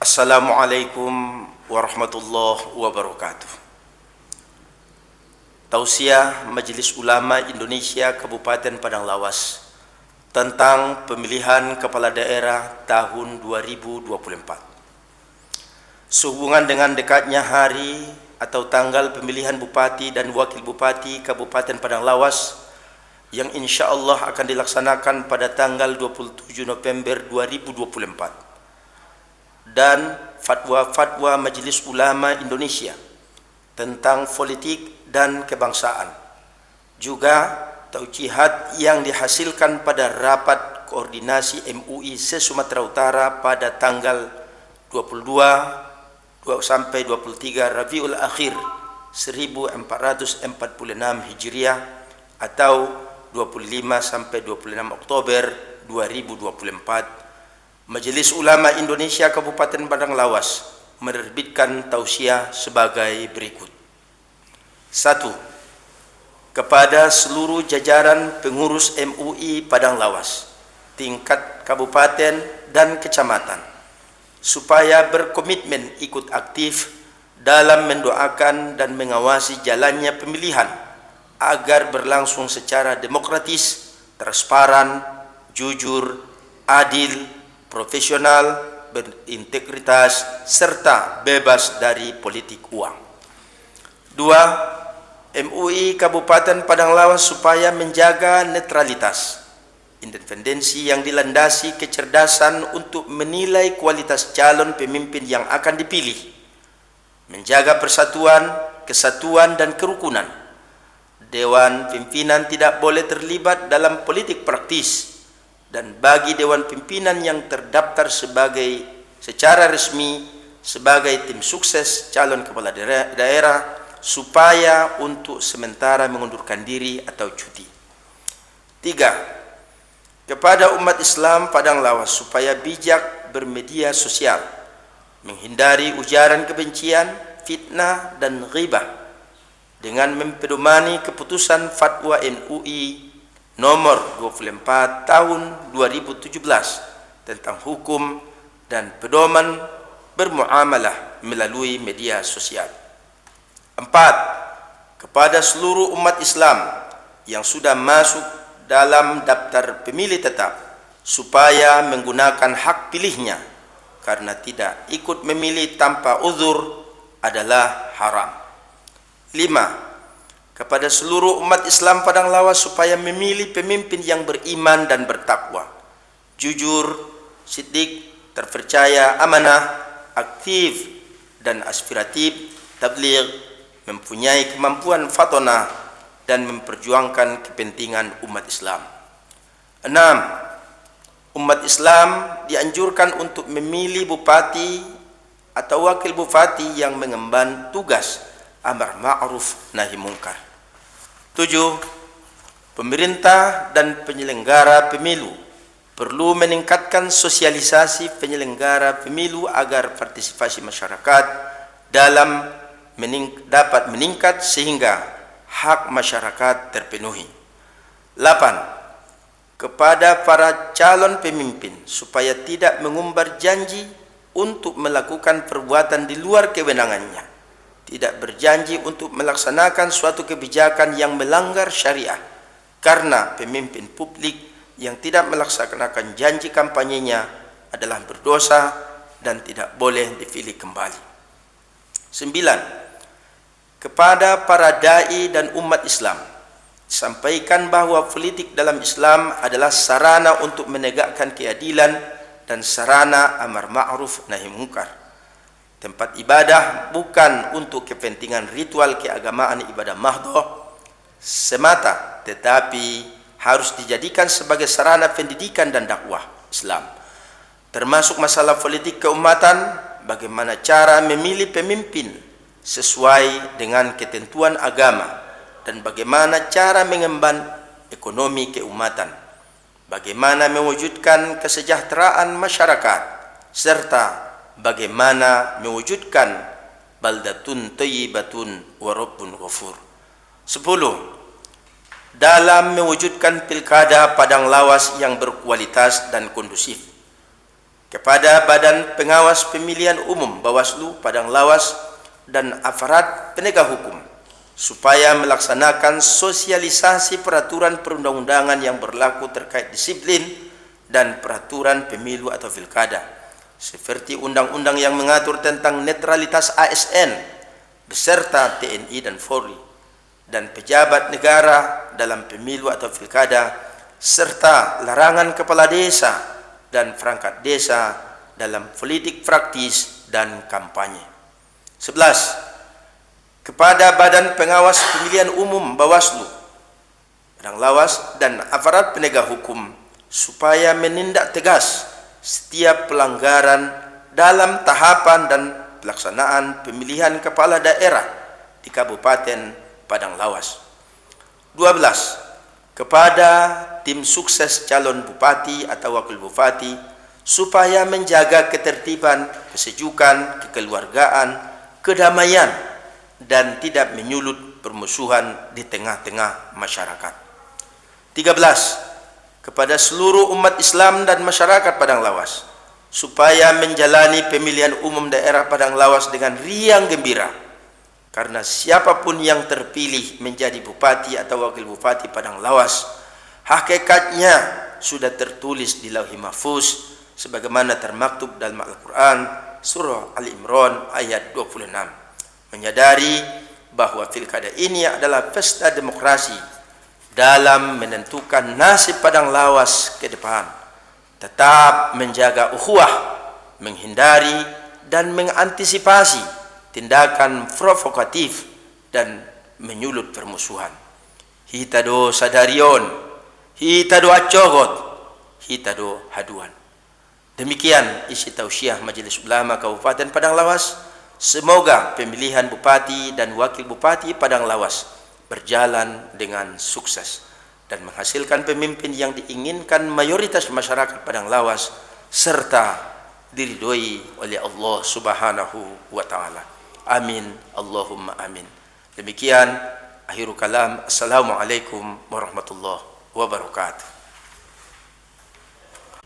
Assalamualaikum warahmatullahi wabarakatuh. Tausiah Majelis Ulama Indonesia Kabupaten Padang Lawas tentang pemilihan kepala daerah tahun 2024. Sehubungan dengan dekatnya hari atau tanggal pemilihan Bupati dan Wakil Bupati Kabupaten Padang Lawas yang insya Allah akan dilaksanakan pada tanggal 27 November 2024 dan fatwa-fatwa Majelis Ulama Indonesia tentang politik dan kebangsaan, juga taujihat yang dihasilkan pada rapat koordinasi MUI se-Sumatera Utara pada tanggal 22 sampai 23 Rabiul Akhir 1446 Hijriah atau 25 sampai 26 Oktober 2024. Majelis Ulama Indonesia Kabupaten Padang Lawas menerbitkan tausiah sebagai berikut. 1. Kepada seluruh jajaran pengurus MUI Padang Lawas, tingkat kabupaten dan kecamatan, supaya berkomitmen ikut aktif dalam mendoakan dan mengawasi jalannya pemilihan agar berlangsung secara demokratis, transparan, jujur, adil, profesional, berintegritas, serta bebas dari politik uang. 2. MUI Kabupaten Padang Lawas supaya menjaga netralitas, independensi yang dilandasi kecerdasan untuk menilai kualitas calon pemimpin yang akan dipilih, menjaga persatuan, kesatuan, dan kerukunan. Dewan pimpinan tidak boleh terlibat dalam politik praktis, dan bagi Dewan Pimpinan yang terdaftar secara resmi sebagai tim sukses calon kepala daerah supaya untuk sementara mengundurkan diri atau cuti. 3. Kepada umat Islam Padang Lawas supaya bijak bermedia sosial, menghindari ujaran kebencian, fitnah, dan ghibah dengan mempedomani keputusan fatwa MUI nomor 24 tahun 2017 tentang hukum dan pedoman bermuamalah melalui media sosial. 4. Kepada seluruh umat Islam yang sudah masuk dalam daftar pemilih tetap supaya menggunakan hak pilihnya, karena tidak ikut memilih tanpa uzur adalah haram. 5. Kepada seluruh umat Islam Padang Lawas supaya memilih pemimpin yang beriman dan bertakwa, jujur, siddiq, terpercaya, amanah, aktif dan aspiratif, tabligh, mempunyai kemampuan fatonah, dan memperjuangkan kepentingan umat Islam. 6. Umat Islam dianjurkan untuk memilih bupati atau wakil bupati yang mengemban tugas amar ma'ruf nahi munkar. 7. Pemerintah dan penyelenggara pemilu perlu meningkatkan sosialisasi penyelenggara pemilu agar partisipasi masyarakat dapat meningkat sehingga hak masyarakat terpenuhi. 8. Kepada para calon pemimpin supaya tidak mengumbar janji untuk melakukan perbuatan di luar kewenangannya, tidak berjanji untuk melaksanakan suatu kebijakan yang melanggar syariah, karena pemimpin publik yang tidak melaksanakan janji kampanyenya adalah berdosa dan tidak boleh dipilih kembali. 9. Kepada para dai dan umat Islam, sampaikan bahwa politik dalam Islam adalah sarana untuk menegakkan keadilan dan sarana amar ma'ruf nahi munkar. Tempat ibadah bukan untuk kepentingan ritual keagamaan ibadah mahdhah semata, tetapi harus dijadikan sebagai sarana pendidikan dan dakwah Islam. Termasuk masalah politik keumatan, bagaimana cara memilih pemimpin sesuai dengan ketentuan agama, dan bagaimana cara mengemban ekonomi keumatan, bagaimana mewujudkan kesejahteraan masyarakat, serta bagaimana mewujudkan baldatun thayyibatun wa rabbun ghafur. 10. Dalam mewujudkan pilkada Padang Lawas yang berkualitas dan kondusif, kepada Badan Pengawas Pemilihan Umum Bawaslu, Padang Lawas, dan aparat penegak hukum supaya melaksanakan sosialisasi peraturan perundang-undangan yang berlaku terkait disiplin dan peraturan pemilu atau pilkada, seperti undang-undang yang mengatur tentang netralitas ASN beserta TNI dan Polri dan pejabat negara dalam pemilu atau pilkada, serta larangan kepala desa dan perangkat desa dalam politik praktis dan kampanye. 11. Kepada Badan Pengawas Pemilihan Umum Bawaslu, Padang Lawas, dan aparat penegak hukum supaya menindak tegas setiap pelanggaran dalam tahapan dan pelaksanaan pemilihan kepala daerah di Kabupaten Padang Lawas. 12. Kepada tim sukses calon bupati atau wakil bupati supaya menjaga ketertiban, kesejukan, kekeluargaan, kedamaian, dan tidak menyulut permusuhan di tengah-tengah masyarakat. 13. Kepada seluruh umat Islam dan masyarakat Padang Lawas supaya menjalani pemilihan umum daerah Padang Lawas dengan riang gembira, karena siapapun yang terpilih menjadi bupati atau wakil bupati Padang Lawas hakikatnya sudah tertulis di Lauhul Mahfuz sebagaimana termaktub dalam Al-Quran surah Ali Imran ayat 26. Menyadari bahwa pilkada ini adalah pesta demokrasi dalam menentukan nasib Padang Lawas ke depan, tetap menjaga ukhuwah, menghindari dan mengantisipasi tindakan provokatif dan menyulut permusuhan. Hitado sadarion, hitado acogot, hitado haduan. Demikian isi tausiah Majelis Ulama Kabupaten Padang Lawas. Semoga pemilihan bupati dan wakil bupati Padang Lawas berjalan dengan sukses dan menghasilkan pemimpin yang diinginkan mayoritas masyarakat Padang Lawas serta diridhoi oleh Allah Subhanahu wa taala. Amin, Allahumma amin. Demikian akhirul kalam. Assalamualaikum warahmatullahi wabarakatuh.